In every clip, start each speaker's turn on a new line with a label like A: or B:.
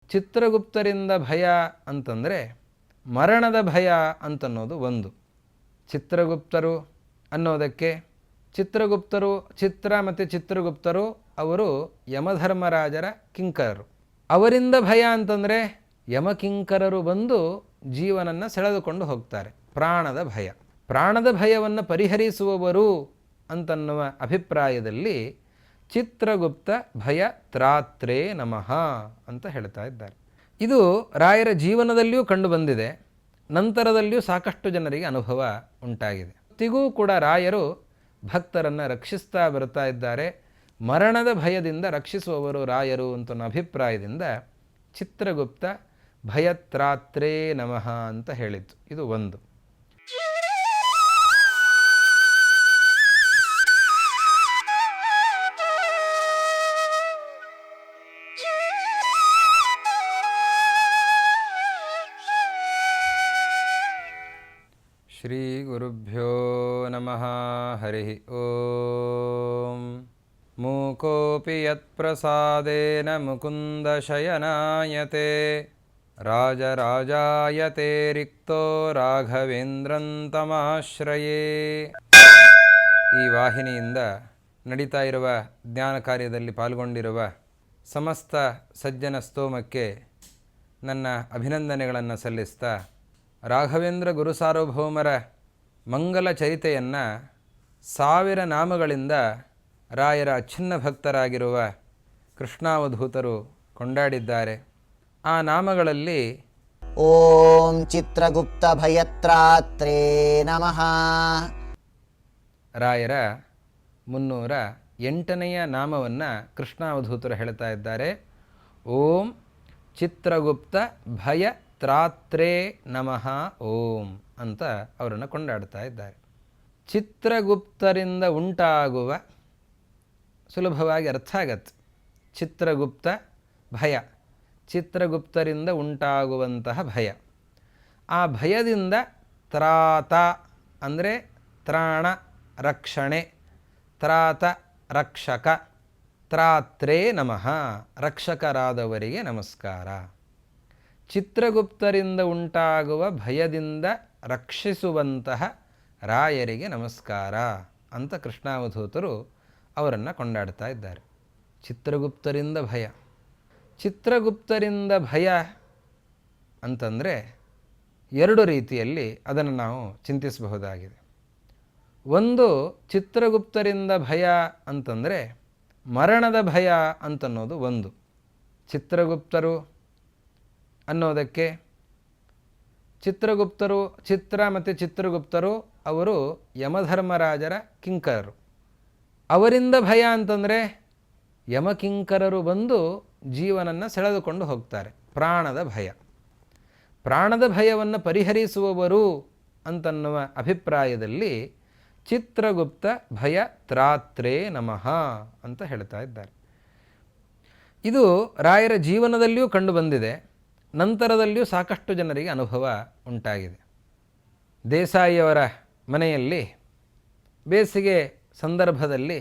A: ಚಿತ್ರಗುಪ್ತರಿಂದ ಭಯ ಅಂತಂದರೆ ಮರಣದ ಭಯ ಅಂತನ್ನೋದು ಒಂದು. ಚಿತ್ರಗುಪ್ತರು ಅನ್ನೋದಕ್ಕೆ ಚಿತ್ರಗುಪ್ತರು, ಚಿತ್ರ ಮತ್ತು ಚಿತ್ರಗುಪ್ತರು ಅವರು ಯಮಧರ್ಮರಾಜರ ಕಿಂಕರರು. ಅವರಿಂದ ಭಯ ಅಂತಂದರೆ ಯಮಕಿಂಕರರು ಬಂದು ಜೀವನನ್ನು ಸೆಳೆದುಕೊಂಡು ಹೋಗ್ತಾರೆ. ಪ್ರಾಣದ ಭಯ. ಪ್ರಾಣದ ಭಯವನ್ನು ಪರಿಹರಿಸುವವರು ಅಂತನ್ನುವ ಅಭಿಪ್ರಾಯದಲ್ಲಿ ಚಿತ್ರಗುಪ್ತ ಭಯ ತ್ರಾತ್ರೇ ನಮಃ ಅಂತ ಹೇಳ್ತಾ ಇದ್ದಾರೆ. ಇದು ರಾಯರ ಜೀವನದಲ್ಲಿಯೂ ಕಂಡುಬಂದಿದೆ, ನಂತರದಲ್ಲಿಯೂ ಸಾಕಷ್ಟು ಜನರಿಗೆ ಅನುಭವ ಉಂಟಾಗಿದೆ. ಇವತ್ತಿಗೂ ಕೂಡ ರಾಯರು ಭಕ್ತರನ್ನು ರಕ್ಷಿಸ್ತಾ ಬರ್ತಾ ಇದ್ದಾರೆ. ಮರಣದ ಭಯದಿಂದ ರಕ್ಷಿಸುವವರು ರಾಯರು ಅಂತ ಅಭಿಪ್ರಾಯದಿಂದ ಚಿತ್ರಗುಪ್ತ ಭಯತ್ರಾತ್ರೇ ನಮಃ ಅಂತ ಹೇಳಿತ್ತು. ಇದು ಒಂದು. ಶ್ರೀ ಗುರುಭ್ಯೋ ನಮಃ. ಹರಿ ಓಂ. ಮೂಕೋಪಿ ಯತ್ಪ್ರಸಾದೇನ ಮುಕುಂದ ಶಯನಾಯತೆ ರಾಜರಾಜಾಯತೆ ರಿಕ್ತೋ ರಾಘವೇಂದ್ರಂ ತಮಾಶ್ರಯೇ. ಈ ವಾಹಿನಿಯಿಂದ ನಡೀತಾ ಇರುವ ಜ್ಞಾನ ಕಾರ್ಯದಲ್ಲಿ ಪಾಲ್ಗೊಂಡಿರುವ ಸಮಸ್ತ ಸಜ್ಜನ ಸ್ತೋಮಕ್ಕೆ ನನ್ನ ಅಭಿನಂದನೆಗಳನ್ನು ಸಲ್ಲಿಸ್ತಾ, ರಾಘವೇಂದ್ರ ಗುರು ಸಾರ್ವಭೌಮರ ಮಂಗಲ ಚರಿತೆಯನ್ನು 1000 ನಾಮಗಳಿಂದ ರಾಯರ ಅಚ್ಛಿನ್ನ ಭಕ್ತರಾಗಿರುವ ಕೃಷ್ಣಾವಧೂತರು ಕೊಂಡಾಡಿದ್ದಾರೆ. ಆ ನಾಮಗಳಲ್ಲಿ
B: ಓಂ ಚಿತ್ರಗುಪ್ತ ಭಯತ್ರಾತ್ರೇ ನಮಃ
A: ರಾಯರ 308ನೆಯ ನಾಮವನ್ನು ಕೃಷ್ಣಾವಧೂತರು ಹೇಳ್ತಾ ಇದ್ದಾರೆ. ಓಂ ಚಿತ್ರಗುಪ್ತ ಭಯ ತ್ರಾತ್ರೇ ನಮಃ ಓಂ ಅಂತ ಅವರನ್ನು ಕೊಂಡಾಡ್ತಾ ಇದ್ದಾರೆ. ಚಿತ್ರಗುಪ್ತರಿಂದ ಉಂಟಾಗುವ, ಸುಲಭವಾಗಿ ಅರ್ಥ ಆಗತ್ತೆ, ಚಿತ್ರಗುಪ್ತ ಭಯ, ಚಿತ್ರಗುಪ್ತರಿಂದ ಉಂಟಾಗುವಂತಹ ಭಯ. ಆ ಭಯದಿಂದ ತ್ರಾತ ಅಂದರೆ ತ್ರಾಣ ರಕ್ಷಣೆ, ತ್ರಾತ ರಕ್ಷಕ, ತ್ರಾತ್ರೇ ನಮಃ ರಕ್ಷಕರಾದವರಿಗೆ ನಮಸ್ಕಾರ. ಚಿತ್ರಗುಪ್ತರಿಂದ ಉಂಟಾಗುವ ಭಯದಿಂದ ರಕ್ಷಿಸುವಂತಹ ರಾಯರಿಗೆ ನಮಸ್ಕಾರ ಅಂತ ಕೃಷ್ಣಾವಧೂತರು ಅವರನ್ನು ಕೊಂಡಾಡ್ತಾ ಇದ್ದಾರೆ. ಚಿತ್ರಗುಪ್ತರಿಂದ ಭಯ. ಚಿತ್ರಗುಪ್ತರಿಂದ ಭಯ ಅಂತಂದರೆ 2 ರೀತಿಯಲ್ಲಿ ಅದನ್ನು ನಾವು ಚಿಂತಿಸಬಹುದಾಗಿದೆ. ಒಂದು, ಚಿತ್ರಗುಪ್ತರಿಂದ ಭಯ ಅಂತಂದರೆ ಮರಣದ ಭಯ ಅಂತನ್ನೋದು ಒಂದು. ಚಿತ್ರಗುಪ್ತರು ಅನ್ನೋದಕ್ಕೆ ಚಿತ್ರಗುಪ್ತರು, ಚಿತ್ರ ಮತ್ತು ಚಿತ್ರಗುಪ್ತರು ಅವರು ಯಮಧರ್ಮರಾಜರ ಕಿಂಕರರು. ಅವರಿಂದ ಭಯ ಅಂತಂದರೆ ಯಮಕಿಂಕರರು ಬಂದು ಜೀವನನ್ನು ಸೆಳೆದುಕೊಂಡು ಹೋಗ್ತಾರೆ. ಪ್ರಾಣದ ಭಯ. ಪ್ರಾಣದ ಭಯವನ್ನು ಪರಿಹರಿಸುವವರು ಅಂತನ್ನುವ ಅಭಿಪ್ರಾಯದಲ್ಲಿ ಚಿತ್ರಗುಪ್ತ ಭಯ ತ್ರಾತ್ರೇ ನಮಃ ಅಂತ ಹೇಳ್ತಾ ಇದ್ದಾರೆ. ಇದು ರಾಯರ ಜೀವನದಲ್ಲಿಯೂ ಕಂಡುಬಂದಿದೆ, ನಂತರದಲ್ಲಿಯೂ ಸಾಕಷ್ಟು ಜನರಿಗೆ ಅನುಭವ ಉಂಟಾಗಿದೆ. ದೇಸಾಯಿಯವರ ಮನೆಯಲ್ಲಿ ಬೇಸಿಗೆ ಸಂದರ್ಭದಲ್ಲಿ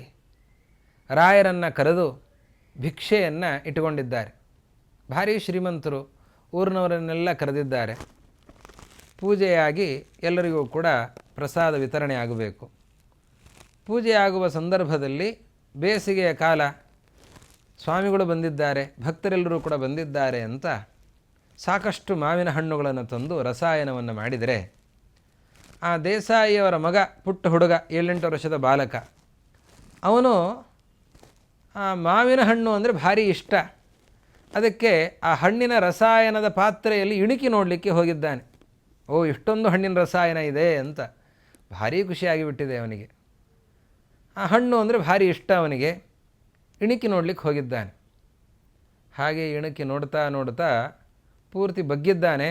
A: ರಾಯರನ್ನು ಕರೆದು ಭಿಕ್ಷೆಯನ್ನು ಇಟ್ಟುಕೊಂಡಿದ್ದಾರೆ. ಭಾರೀ ಶ್ರೀಮಂತರು, ಊರಿನವರನ್ನೆಲ್ಲ ಕರೆದಿದ್ದಾರೆ. ಪೂಜೆಯಾಗಿ ಎಲ್ಲರಿಗೂ ಕೂಡ ಪ್ರಸಾದ ವಿತರಣೆ ಆಗಬೇಕು. ಪೂಜೆ ಆಗುವ ಸಂದರ್ಭದಲ್ಲಿ ಬೇಸಿಗೆಯ ಕಾಲ, ಸ್ವಾಮಿಗಳು ಬಂದಿದ್ದಾರೆ, ಭಕ್ತರೆಲ್ಲರೂ ಕೂಡ ಬಂದಿದ್ದಾರೆ ಅಂತ ಸಾಕಷ್ಟು ಮಾವಿನ ಹಣ್ಣುಗಳನ್ನು ತಂದು ರಸಾಯನವನ್ನು ಮಾಡಿದರೆ, ಆ ದೇಸಾಯಿಯವರ ಮಗ, ಪುಟ್ಟ ಹುಡುಗ, 7-8 ವರ್ಷದ ಬಾಲಕ, ಅವನು ಆ ಮಾವಿನ ಹಣ್ಣು ಅಂದರೆ ಭಾರಿ ಇಷ್ಟ. ಅದಕ್ಕೆ ಆ ಹಣ್ಣಿನ ರಸಾಯನದ ಪಾತ್ರೆಯಲ್ಲಿ ಇಣುಕಿ ನೋಡಲಿಕ್ಕೆ ಹೋಗಿದ್ದಾನೆ. ಓ, ಇಷ್ಟೊಂದು ಹಣ್ಣಿನ ರಸಾಯನ ಇದೆ ಅಂತ ಭಾರೀ ಖುಷಿಯಾಗಿಬಿಟ್ಟಿದೆ ಅವನಿಗೆ. ಆ ಹಣ್ಣು ಅಂದರೆ ಭಾರಿ ಇಷ್ಟ ಅವನಿಗೆ. ಇಣುಕಿ ನೋಡಲಿಕ್ಕೆ ಹೋಗಿದ್ದಾನೆ. ಹಾಗೆ ಇಣುಕಿ ನೋಡ್ತಾ ನೋಡ್ತಾ ಪೂರ್ತಿ ಬಗ್ಗಿದ್ದಾನೆ.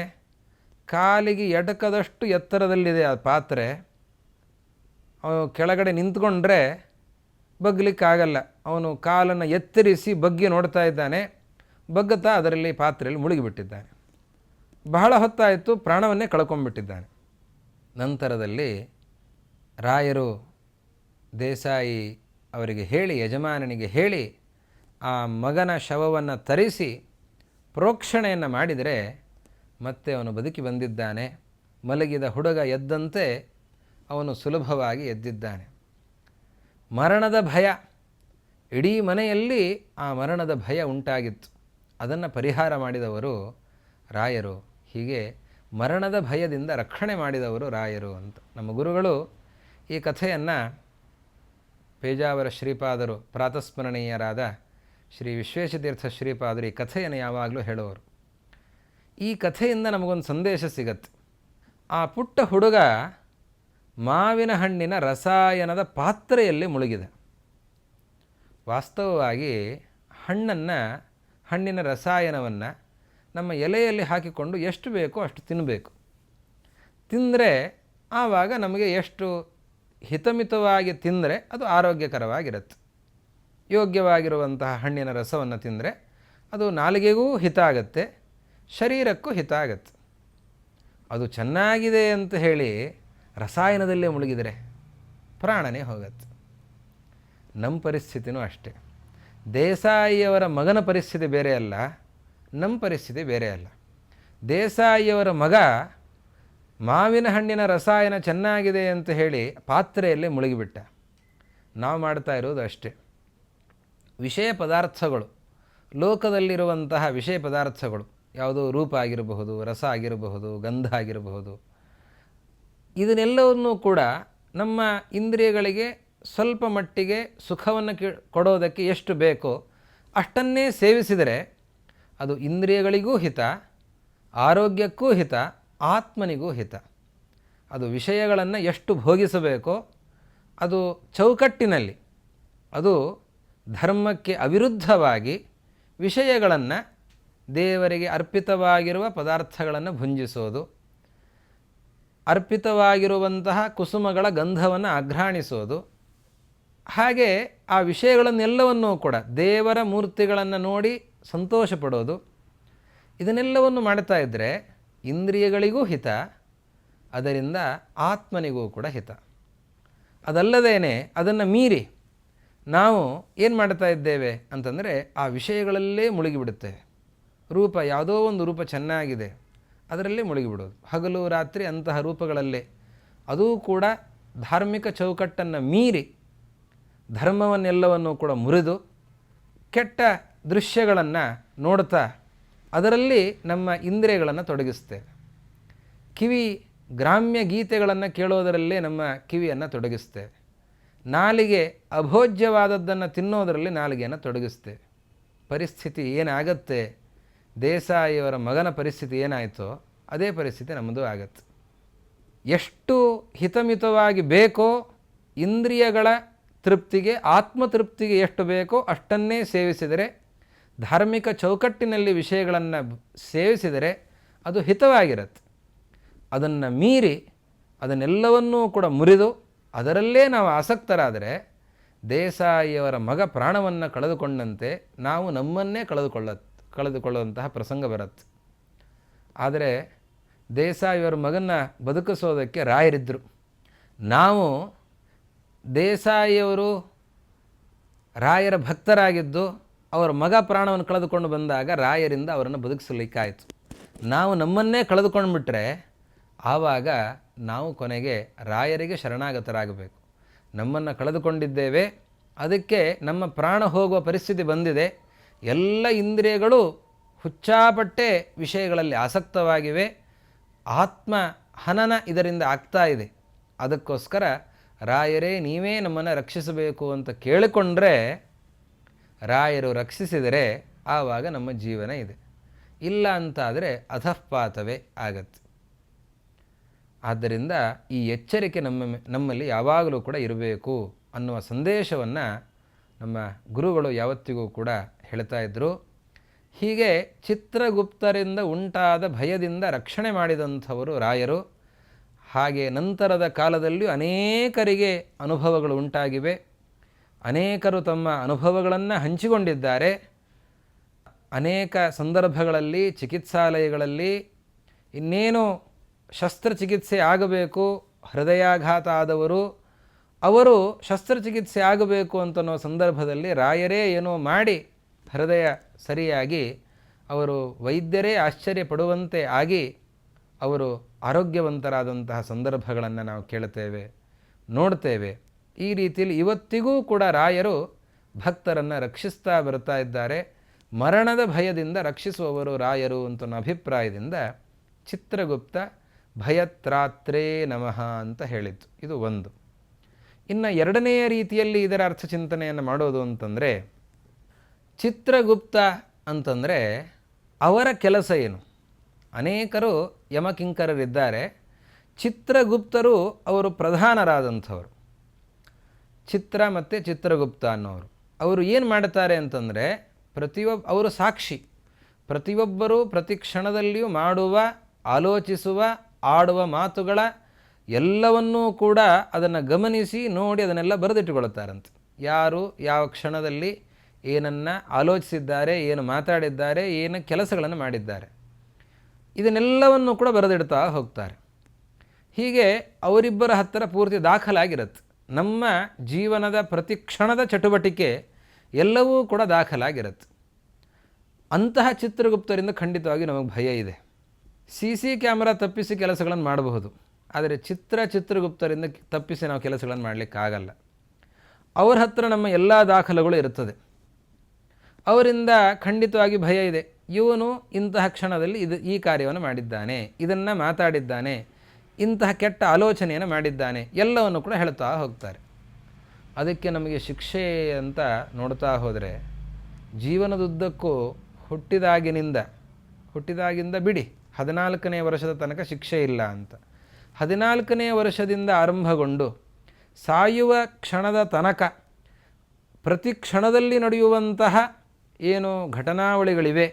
A: ಕಾಲಿಗೆ ಎಟಕದಷ್ಟು ಎತ್ತರದಲ್ಲಿದೆ ಆ ಪಾತ್ರೆ. ಅವನು ಕೆಳಗಡೆ ನಿಂತ್ಕೊಂಡ್ರೆ ಬಗ್ಲಿಕ್ಕಾಗಲ್ಲ. ಅವನು ಕಾಲನ್ನು ಎತ್ತರಿಸಿ ಬಗ್ಗಿ ನೋಡ್ತಾ ಇದ್ದಾನೆ. ಬಗ್ಗುತ್ತಾ ಅದರಲ್ಲಿ ಪಾತ್ರೆಯಲ್ಲಿ ಮುಳುಗಿಬಿಟ್ಟಿದ್ದಾನೆ. ಬಹಳ ಹೊತ್ತಾಯಿತು, ಪ್ರಾಣವನ್ನೇ ಕಳ್ಕೊಂಡ್ಬಿಟ್ಟಿದ್ದಾನೆ. ನಂತರದಲ್ಲಿ ರಾಯರು ದೇಸಾಯಿ ಅವರಿಗೆ ಹೇಳಿ, ಯಜಮಾನನಿಗೆ ಹೇಳಿ, ಆ ಮಗನ ಶವವನ್ನು ತರಿಸಿ ಪ್ರೋಕ್ಷಣೆಯನ್ನು ಮಾಡಿದರೆ ಮತ್ತೆ ಅವನು ಬದುಕಿ ಬಂದಿದ್ದಾನೆ. ಮಲಗಿದ ಹುಡುಗ ಎದ್ದಂತೆ ಅವನು ಸುಲಭವಾಗಿ ಎದ್ದಿದ್ದಾನೆ. ಮರಣದ ಭಯ, ಇಡೀ ಮನೆಯಲ್ಲಿ ಆ ಮರಣದ ಭಯ ಉಂಟಾಗಿತ್ತು. ಅದನ್ನು ಪರಿಹಾರ ಮಾಡಿದವರು ರಾಯರು. ಹೀಗೆ ಮರಣದ ಭಯದಿಂದ ರಕ್ಷಣೆ ಮಾಡಿದವರು ರಾಯರು ಅಂತ ನಮ್ಮ ಗುರುಗಳು ಈ ಕಥೆಯನ್ನು ಪೇಜಾವರ ಶ್ರೀಪಾದರು, ಪ್ರಾತಸ್ಮರಣೀಯರಾದ ಶ್ರೀ ವಿಶ್ವೇಶತೀರ್ಥ ಶ್ರೀಪಾದರು ಈ ಕಥೆಯನ್ನು ಯಾವಾಗಲೂ ಹೇಳೋರು. ಈ ಕಥೆಯಿಂದ ನಮಗೊಂದು ಸಂದೇಶ ಸಿಗತ್ತೆ. ಆ ಪುಟ್ಟ ಹುಡುಗ ಮಾವಿನ ಹಣ್ಣಿನ ರಸಾಯನದ ಪಾತ್ರೆಯಲ್ಲಿ ಮುಳುಗಿದ. ವಾಸ್ತವವಾಗಿ ಹಣ್ಣಿನ ರಸಾಯನವನ್ನು ನಮ್ಮ ಎಲೆಯಲ್ಲಿ ಹಾಕಿಕೊಂಡು ಎಷ್ಟು ಬೇಕೋ ಅಷ್ಟು ತಿನ್ನಬೇಕು. ತಿಂದರೆ ಆವಾಗ ನಮಗೆ ಎಷ್ಟು ಹಿತಮಿತವಾಗಿ ತಿಂದರೆ ಅದು ಆರೋಗ್ಯಕರವಾಗಿರುತ್ತೆ. ಯೋಗ್ಯವಾಗಿರುವಂತಹ ಹಣ್ಣಿನ ರಸವನ್ನು ತಿಂದರೆ ಅದು ನಾಲಿಗೆಗೂ ಹಿತ ಆಗುತ್ತೆ, ಶರೀರಕ್ಕೂ ಹಿತ ಆಗುತ್ತೆ. ಅದು ಚೆನ್ನಾಗಿದೆ ಅಂತ ಹೇಳಿ ರಸಾಯನದಲ್ಲೇ ಮುಳುಗಿದರೆ ಪ್ರಾಣನೇ ಹೋಗುತ್ತೆ. ನಮ್ಮ ಪರಿಸ್ಥಿತಿನೂ ಅಷ್ಟೇ. ದೇಸಾಯಿಯವರ ಮಗನ ಪರಿಸ್ಥಿತಿ ಬೇರೆ ಅಲ್ಲ, ನಮ್ಮ ಪರಿಸ್ಥಿತಿ ಬೇರೆ ಅಲ್ಲ. ದೇಸಾಯಿಯವರ ಮಗ ಮಾವಿನ ಹಣ್ಣಿನ ರಸಾಯನ ಚೆನ್ನಾಗಿದೆ ಅಂತ ಹೇಳಿ ಪಾತ್ರೆಯಲ್ಲೇ ಮುಳುಗಿಬಿಟ್ಟ. ನಾವು ಮಾಡ್ತಾ ಇರೋದು ಅಷ್ಟೇ. ವಿಷಯ ಪದಾರ್ಥಗಳು, ಲೋಕದಲ್ಲಿರುವಂತಹ ವಿಷಯ ಪದಾರ್ಥಗಳು, ಯಾವುದೋ ರೂಪ ಆಗಿರಬಹುದು, ರಸ ಆಗಿರಬಹುದು, ಗಂಧ ಆಗಿರಬಹುದು, ಇದನ್ನೆಲ್ಲವನ್ನೂ ಕೂಡ ನಮ್ಮ ಇಂದ್ರಿಯಗಳಿಗೆ ಸ್ವಲ್ಪ ಮಟ್ಟಿಗೆ ಸುಖವನ್ನು ಕೊಡೋದಕ್ಕೆ ಎಷ್ಟು ಬೇಕೋ ಅಷ್ಟನ್ನೇ ಸೇವಿಸಿದರೆ ಅದು ಇಂದ್ರಿಯಗಳಿಗೂ ಹಿತ, ಆರೋಗ್ಯಕ್ಕೂ ಹಿತ, ಆತ್ಮನಿಗೂ ಹಿತ. ಅದು ವಿಷಯಗಳನ್ನು ಎಷ್ಟು ಭೋಗಿಸಬೇಕೋ ಅದು ಚೌಕಟ್ಟಿನಲ್ಲಿ, ಅದು ಧರ್ಮಕ್ಕೆ ಅವಿರುದ್ಧವಾಗಿ ವಿಷಯಗಳನ್ನು, ದೇವರಿಗೆ ಅರ್ಪಿತವಾಗಿರುವ ಪದಾರ್ಥಗಳನ್ನು ಭುಂಜಿಸೋದು, ಅರ್ಪಿತವಾಗಿರುವಂತಹ ಕುಸುಮಗಳ ಗಂಧವನ್ನು ಆಘ್ರಾಣಿಸೋದು, ಹಾಗೆ ಆ ವಿಷಯಗಳನ್ನೆಲ್ಲವನ್ನೂ ಕೂಡ ದೇವರ ಮೂರ್ತಿಗಳನ್ನು ನೋಡಿ ಸಂತೋಷ ಪಡೋದು, ಇದನ್ನೆಲ್ಲವನ್ನು ಮಾಡ್ತಾ ಇದ್ದರೆ ಇಂದ್ರಿಯಗಳಿಗೂ ಹಿತ, ಅದರಿಂದ ಆತ್ಮನಿಗೂ ಕೂಡ ಹಿತ. ಅದಲ್ಲದೇನೆ ಅದನ್ನು ಮೀರಿ ನಾವು ಏನು ಮಾಡ್ತಾ ಇದ್ದೇವೆ ಅಂತಂದರೆ ಆ ವಿಷಯಗಳಲ್ಲೇ ಮುಳುಗಿಬಿಡುತ್ತೇವೆ. ರೂಪ, ಯಾವುದೋ ಒಂದು ರೂಪ ಚೆನ್ನಾಗಿದೆ, ಅದರಲ್ಲೇ ಮುಳುಗಿಬಿಡೋದು. ಹಗಲು ರಾತ್ರಿ ಅಂತಹ ರೂಪಗಳಲ್ಲೇ, ಅದೂ ಕೂಡ ಧಾರ್ಮಿಕ ಚೌಕಟ್ಟನ್ನು ಮೀರಿ ಧರ್ಮವನ್ನೆಲ್ಲವನ್ನೂ ಕೂಡ ಮುರಿದು ಕೆಟ್ಟ ದೃಶ್ಯಗಳನ್ನು ನೋಡ್ತಾ ಅದರಲ್ಲಿ ನಮ್ಮ ಇಂದ್ರಿಯಗಳನ್ನು ತೊಡಗಿಸ್ತೇವೆ. ಕಿವಿ ಗ್ರಾಮ್ಯ ಗೀತೆಗಳನ್ನು ಕೇಳೋದರಲ್ಲೇ ನಮ್ಮ ಕಿವಿಯನ್ನು ತೊಡಗಿಸ್ತೇವೆ. ನಾಲಿಗೆ ಅಭೋಜ್ಯವಾದದ್ದನ್ನು ತಿನ್ನೋದರಲ್ಲಿ ನಾಲಿಗೆಯನ್ನು ತೊಡಗಿಸ್ತೇವೆ. ಪರಿಸ್ಥಿತಿ ಏನಾಗತ್ತೆ, ದೇಸಾಯಿಯವರ ಮಗನ ಪರಿಸ್ಥಿತಿ ಏನಾಯಿತೋ ಅದೇ ಪರಿಸ್ಥಿತಿ ನಮ್ಮದು ಆಗತ್ತೆ. ಎಷ್ಟು ಹಿತಮಿತವಾಗಿ ಬೇಕೋ ಇಂದ್ರಿಯಗಳ ತೃಪ್ತಿಗೆ, ಆತ್ಮತೃಪ್ತಿಗೆ ಎಷ್ಟು ಬೇಕೋ ಅಷ್ಟನ್ನೇ ಸೇವಿಸಿದರೆ, ಧಾರ್ಮಿಕ ಚೌಕಟ್ಟಿನಲ್ಲಿ ವಿಷಯಗಳನ್ನು ಸೇವಿಸಿದರೆ ಅದು ಹಿತವಾಗಿರುತ್ತೆ. ಅದನ್ನು ಮೀರಿ ಅದನ್ನೆಲ್ಲವನ್ನೂ ಕೂಡ ಮುರಿದು ಅದರಲ್ಲೇ ನಾವು ಆಸಕ್ತರಾದರೆ ದೇಸಾಯಿಯವರ ಮಗ ಪ್ರಾಣವನ್ನು ಕಳೆದುಕೊಂಡಂತೆ ನಾವು ನಮ್ಮನ್ನೇ ಕಳೆದುಕೊಳ್ಳುವಂತಹ ಪ್ರಸಂಗ ಬರುತ್ತೆ. ಆದರೆ ದೇಸಾಯಿಯವರ ಮಗನ್ನ ಬದುಕಿಸೋದಕ್ಕೆ ರಾಯರಿದ್ದರು. ನಾವು ದೇಸಾಯಿಯವರು ರಾಯರ ಭಕ್ತರಾಗಿದ್ದು ಅವರ ಮಗ ಪ್ರಾಣವನ್ನು ಕಳೆದುಕೊಂಡು ಬಂದಾಗ ರಾಯರಿಂದ ಅವರನ್ನು ಬದುಕಿಸಲಿಕ್ಕಾಯಿತು. ನಾವು ನಮ್ಮನ್ನೇ ಕಳೆದುಕೊಂಡು ಬಿಟ್ಟರೆ ಆವಾಗ ನಾವು ಕೊನೆಗೆ ರಾಯರಿಗೆ ಶರಣಾಗತರಾಗಬೇಕು. ನಮ್ಮನ್ನು ಕಳೆದುಕೊಂಡಿದ್ದೇವೆ, ಅದಕ್ಕೆ ನಮ್ಮ ಪ್ರಾಣ ಹೋಗುವ ಪರಿಸ್ಥಿತಿ ಬಂದಿದೆ, ಎಲ್ಲ ಇಂದ್ರಿಯಗಳು ಹುಚ್ಚಾಪಟ್ಟೆ ವಿಷಯಗಳಲ್ಲಿ ಆಸಕ್ತವಾಗಿವೆ, ಆತ್ಮ ಹನನ ಇದರಿಂದ ಆಗ್ತಾ ಇದೆ. ಅದಕ್ಕೋಸ್ಕರ ರಾಯರೇ ನೀವೇ ನಮ್ಮನ್ನು ರಕ್ಷಿಸಬೇಕು ಅಂತ ಕೇಳಿಕೊಂಡ್ರೆ ರಾಯರು ರಕ್ಷಿಸಿದರೆ ಆವಾಗ ನಮ್ಮ ಜೀವನ ಇದೆ. ಇಲ್ಲ ಅಂತಾದರೆ ಅಧಃಪಾತವೇ ಆಗತ್ತೆ. ಆದ್ದರಿಂದ ಈ ಎಚ್ಚರಿಕೆ ನಮ್ಮಲ್ಲಿ ಯಾವಾಗಲೂ ಕೂಡ ಇರಬೇಕು ಅನ್ನುವ ಸಂದೇಶವನ್ನು ನಮ್ಮ ಗುರುಗಳು ಯಾವತ್ತಿಗೂ ಕೂಡ ಹೇಳ್ತಾ ಇದ್ದರು. ಹೀಗೆ ಚಿತ್ರಗುಪ್ತರಿಂದ ಉಂಟಾದ ಭಯದಿಂದ ರಕ್ಷಣೆ ಮಾಡಿದಂಥವರು ರಾಯರು. ಹಾಗೆ ನಂತರದ ಕಾಲದಲ್ಲಿಯೂ ಅನೇಕರಿಗೆ ಅನುಭವಗಳು ಉಂಟಾಗಿವೆ. ಅನೇಕರು ತಮ್ಮ ಅನುಭವಗಳನ್ನು ಹಂಚಿಕೊಂಡಿದ್ದಾರೆ. ಅನೇಕ ಸಂದರ್ಭಗಳಲ್ಲಿ ಚಿಕಿತ್ಸಾಲಯಗಳಲ್ಲಿ ಇನ್ನೇನು ಶಸ್ತ್ರಚಿಕಿತ್ಸೆ ಆಗಬೇಕು, ಹೃದಯಾಘಾತ ಆದವರು, ಅವರು ಶಸ್ತ್ರಚಿಕಿತ್ಸೆ ಆಗಬೇಕು ಅಂತನೋ ಸಂದರ್ಭದಲ್ಲಿ ರಾಯರೇ ಏನೋ ಮಾಡಿ ಹೃದಯ ಸರಿಯಾಗಿ ಅವರು ವೈದ್ಯರೇ ಆಶ್ಚರ್ಯಪಡುವಂತೆ ಆಗಿ ಅವರು ಆರೋಗ್ಯವಂತರಾದಂತಹ ಸಂದರ್ಭಗಳನ್ನು ನಾವು ಕೇಳುತ್ತೇವೆ, ನೋಡ್ತೇವೆ. ಈ ರೀತಿಯಲ್ಲಿ ಇವತ್ತಿಗೂ ಕೂಡ ರಾಯರು ಭಕ್ತರನ್ನು ರಕ್ಷಿಸ್ತಾ ಬರ್ತಾ ಇದ್ದಾರೆ. ಮರಣದ ಭಯದಿಂದ ರಕ್ಷಿಸುವವರು ರಾಯರು ಅಂತ ಅಭಿಪ್ರಾಯದಿಂದ ಚಿತ್ರಗುಪ್ತ ಭಯತ್ರಾತ್ರೇ ನಮಃ ಅಂತ ಹೇಳಿತ್ತು. ಇದು ಒಂದು. ಇನ್ನು ಎರಡನೆಯ ರೀತಿಯಲ್ಲಿ ಇದರ ಅರ್ಥಚಿಂತನೆಯನ್ನು ಮಾಡೋದು ಅಂತಂದರೆ, ಚಿತ್ರಗುಪ್ತ ಅಂತಂದರೆ ಅವರ ಕೆಲಸ ಏನು? ಅನೇಕರು ಯಮಕಿಂಕರರಿದ್ದಾರೆ. ಚಿತ್ರಗುಪ್ತರು ಅವರು ಪ್ರಧಾನರಾದಂಥವರು. ಚಿತ್ರ ಮತ್ತು ಚಿತ್ರಗುಪ್ತ ಅನ್ನೋರು ಅವರು ಏನು ಮಾಡ್ತಾರೆ ಅಂತಂದರೆ, ಅವರು ಸಾಕ್ಷಿ. ಪ್ರತಿಯೊಬ್ಬರೂ ಪ್ರತಿ ಕ್ಷಣದಲ್ಲಿಯೂ ಮಾಡುವ, ಆಲೋಚಿಸುವ, ಆಡುವ ಮಾತುಗಳ ಎಲ್ಲವನ್ನೂ ಕೂಡ ಅದನ್ನು ಗಮನಿಸಿ ನೋಡಿ ಅದನ್ನೆಲ್ಲ ಬರೆದಿಟ್ಟುಕೊಳ್ಳುತ್ತಾರಂತೆ. ಯಾರು ಯಾವ ಕ್ಷಣದಲ್ಲಿ ಏನನ್ನು ಆಲೋಚಿಸಿದ್ದಾರೆ, ಏನು ಮಾತಾಡಿದ್ದಾರೆ, ಏನು ಕೆಲಸಗಳನ್ನು ಮಾಡಿದ್ದಾರೆ, ಇದನ್ನೆಲ್ಲವನ್ನು ಕೂಡ ಬರೆದಿಡ್ತಾ ಹೋಗ್ತಾರೆ. ಹೀಗೆ ಅವರಿಬ್ಬರ ಹತ್ತಿರ ಪೂರ್ತಿ ದಾಖಲಾಗಿರುತ್ತೆ. ನಮ್ಮ ಜೀವನದ ಪ್ರತಿ ಕ್ಷಣದ ಚಟುವಟಿಕೆ ಎಲ್ಲವೂ ಕೂಡ ದಾಖಲಾಗಿರುತ್ತೆ. ಅಂತಹ ಚಿತ್ರಗುಪ್ತರಿಂದ ಖಂಡಿತವಾಗಿ ನಮಗೆ ಭಯ ಇದೆ. CC ಕ್ಯಾಮ್ರಾ ತಪ್ಪಿಸಿ ಕೆಲಸಗಳನ್ನು ಮಾಡಬಹುದು, ಆದರೆ ಚಿತ್ರಗುಪ್ತರಿಂದ ತಪ್ಪಿಸಿ ನಾವು ಕೆಲಸಗಳನ್ನು ಮಾಡಲಿಕ್ಕಾಗಲ್ಲ. ಅವರ ಹತ್ರ ನಮ್ಮ ಎಲ್ಲ ದಾಖಲೆಗಳು ಇರುತ್ತದೆ. ಅವರಿಂದ ಖಂಡಿತವಾಗಿ ಭಯ ಇದೆ. ಇವನು ಇಂತಹ ಕ್ಷಣದಲ್ಲಿ ಈ ಕಾರ್ಯವನ್ನು ಮಾಡಿದ್ದಾನೆ, ಇದನ್ನು ಮಾತಾಡಿದ್ದಾನೆ, ಇಂತಹ ಕೆಟ್ಟ ಆಲೋಚನೆಯನ್ನು ಮಾಡಿದ್ದಾನೆ, ಎಲ್ಲವನ್ನು ಕೂಡ ಹೇಳ್ತಾ ಹೋಗ್ತಾರೆ. ಅದಕ್ಕೆ ನಮಗೆ ಶಿಕ್ಷೆ ಅಂತ ನೋಡ್ತಾ ಹೋದರೆ, ಜೀವನದುದ್ದಕ್ಕೂ ಹುಟ್ಟಿದಾಗಿಂದ ಬಿಡಿ 14ನೇ ವರ್ಷದ ತನಕ ಶಿಕ್ಷೆ ಇಲ್ಲ ಅಂತ, 14ನೇ ವರ್ಷದಿಂದ ಆರಂಭಗೊಂಡು ಸಾಯುವ ಕ್ಷಣದ ತನಕ ಪ್ರತಿ ಕ್ಷಣದಲ್ಲಿ ನಡೆಯುವಂತಹ ಏನು ಘಟನಾವಳಿಗಳಿವೆ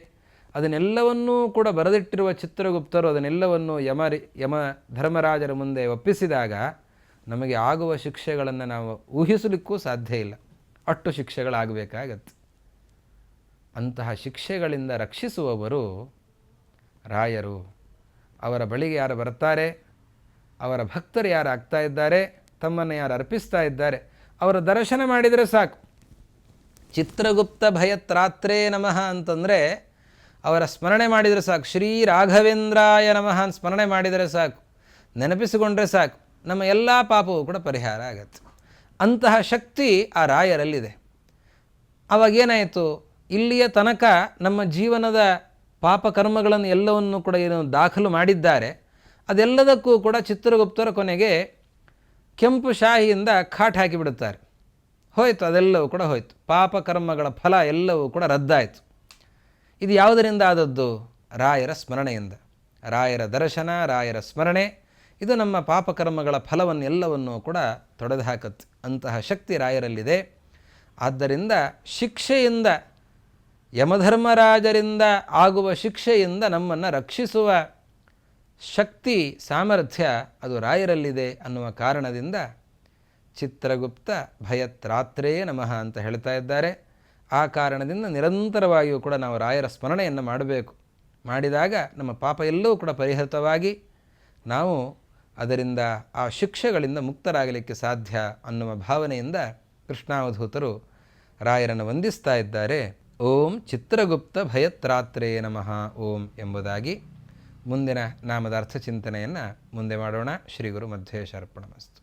A: ಅದನ್ನೆಲ್ಲವನ್ನೂ ಕೂಡ ಬರೆದಿಟ್ಟಿರುವ ಚಿತ್ರಗುಪ್ತರು ಅದನ್ನೆಲ್ಲವನ್ನು ಯಮ ಧರ್ಮರಾಜರ ಮುಂದೆ ಒಪ್ಪಿಸಿದಾಗ ನಮಗೆ ಆಗುವ ಶಿಕ್ಷೆಗಳನ್ನು ನಾವು ಊಹಿಸಲಿಕ್ಕೂ ಸಾಧ್ಯ ಇಲ್ಲ. ಅಷ್ಟು ಶಿಕ್ಷೆಗಳಾಗಬೇಕಾಗತ್ತೆ. ಅಂತಹ ಶಿಕ್ಷೆಗಳಿಂದ ರಕ್ಷಿಸುವವರು ರಾಯರು. ಅವರ ಬಳಿಗೆ ಯಾರು ಬರ್ತಾರೆ, ಅವರ ಭಕ್ತರು ಯಾರು ಆಗ್ತಾ ಇದ್ದಾರೆ, ತಮ್ಮನ್ನು ಯಾರು ಅರ್ಪಿಸ್ತಾ ಇದ್ದಾರೆ, ಅವರ ದರ್ಶನ ಮಾಡಿದರೆ ಸಾಕು. ಚಿತ್ರಗುಪ್ತ ಭಯತ್ರಾತ್ರೇ ನಮಃ ಅಂತಂದರೆ ಅವರ ಸ್ಮರಣೆ ಮಾಡಿದರೆ ಸಾಕು. ಶ್ರೀ ರಾಘವೇಂದ್ರಾಯ ನಮಃ ಅಂತ ಸ್ಮರಣೆ ಮಾಡಿದರೆ ಸಾಕು, ನೆನಪಿಸಿಕೊಂಡ್ರೆ ಸಾಕು, ನಮ್ಮ ಎಲ್ಲ ಪಾಪವೂ ಕೂಡ ಪರಿಹಾರ ಆಗತ್ತೆ. ಅಂತಹ ಶಕ್ತಿ ಆ ರಾಯರಲ್ಲಿದೆ. ಆವಾಗೇನಾಯಿತು, ಇಲ್ಲಿಯ ತನಕ ನಮ್ಮ ಜೀವನದ ಪಾಪಕರ್ಮಗಳನ್ನು ಎಲ್ಲವನ್ನು ಕೂಡ ಏನು ದಾಖಲು ಮಾಡಿದ್ದಾರೆ ಅದೆಲ್ಲದಕ್ಕೂ ಕೂಡ ಚಿತ್ರಗುಪ್ತರ ಕೊನೆಗೆ ಕೆಂಪು ಶಾಹಿಯಿಂದ ಕಾಟ್ ಹಾಕಿಬಿಡುತ್ತಾರೆ. ಹೋಯಿತು, ಅದೆಲ್ಲವೂ ಕೂಡ ಹೋಯಿತು. ಪಾಪಕರ್ಮಗಳ ಫಲ ಎಲ್ಲವೂ ಕೂಡ ರದ್ದಾಯಿತು. ಇದು ಯಾವುದರಿಂದ ಆದದ್ದು? ರಾಯರ ಸ್ಮರಣೆಯಿಂದ. ರಾಯರ ದರ್ಶನ, ರಾಯರ ಸ್ಮರಣೆ ಇದು ನಮ್ಮ ಪಾಪಕರ್ಮಗಳ ಫಲವನ್ನು ಎಲ್ಲವನ್ನೂ ಕೂಡ ತೊಡೆದು ಹಾಕತ್ತೆ. ಅಂತಹ ಶಕ್ತಿ ರಾಯರಲ್ಲಿದೆ. ಆದ್ದರಿಂದ ಶಿಕ್ಷೆಯಿಂದ, ಯಮಧರ್ಮರಾಜರಿಂದ ಆಗುವ ಶಿಕ್ಷೆಯಿಂದ ನಮ್ಮನ್ನು ರಕ್ಷಿಸುವ ಶಕ್ತಿ, ಸಾಮರ್ಥ್ಯ ಅದು ರಾಯರಲ್ಲಿದೆ ಅನ್ನುವ ಕಾರಣದಿಂದ ಚಿತ್ರಗುಪ್ತ ಭಯತ್ರಾತ್ರೇ ನಮಃ ಅಂತ ಹೇಳ್ತಾ ಇದ್ದಾರೆ. ಆ ಕಾರಣದಿಂದ ನಿರಂತರವಾಗಿಯೂ ಕೂಡ ನಾವು ರಾಯರ ಸ್ಮರಣೆಯನ್ನು ಮಾಡಬೇಕು. ಮಾಡಿದಾಗ ನಮ್ಮ ಪಾಪ ಎಲ್ಲವೂ ಕೂಡ ಪರಿಹೃತವಾಗಿ ನಾವು ಅದರಿಂದ ಆ ಶಿಕ್ಷೆಗಳಿಂದ ಮುಕ್ತರಾಗಲಿಕ್ಕೆ ಸಾಧ್ಯ ಅನ್ನುವ ಭಾವನೆಯಿಂದ ಕೃಷ್ಣಾವಧೂತರು ರಾಯರನ್ನು ವಂದಿಸ್ತಾ ಇದ್ದಾರೆ. ಓಂ ಚಿತ್ರಗುಪ್ತ ಭಯತ್ರಾತ್ರೇ ನಮಃ ಓಂ ಎಂಬುದಾಗಿ ಮುಂದಿನ ನಾಮದ ಅರ್ಥಚಿಂತನೆಯನ್ನು ಮುಂದೆ ಮಾಡೋಣ. ಶ್ರೀ ಗುರು ಮಧ್ವೇಶ ಅರ್ಪಣಮಸ್ತು.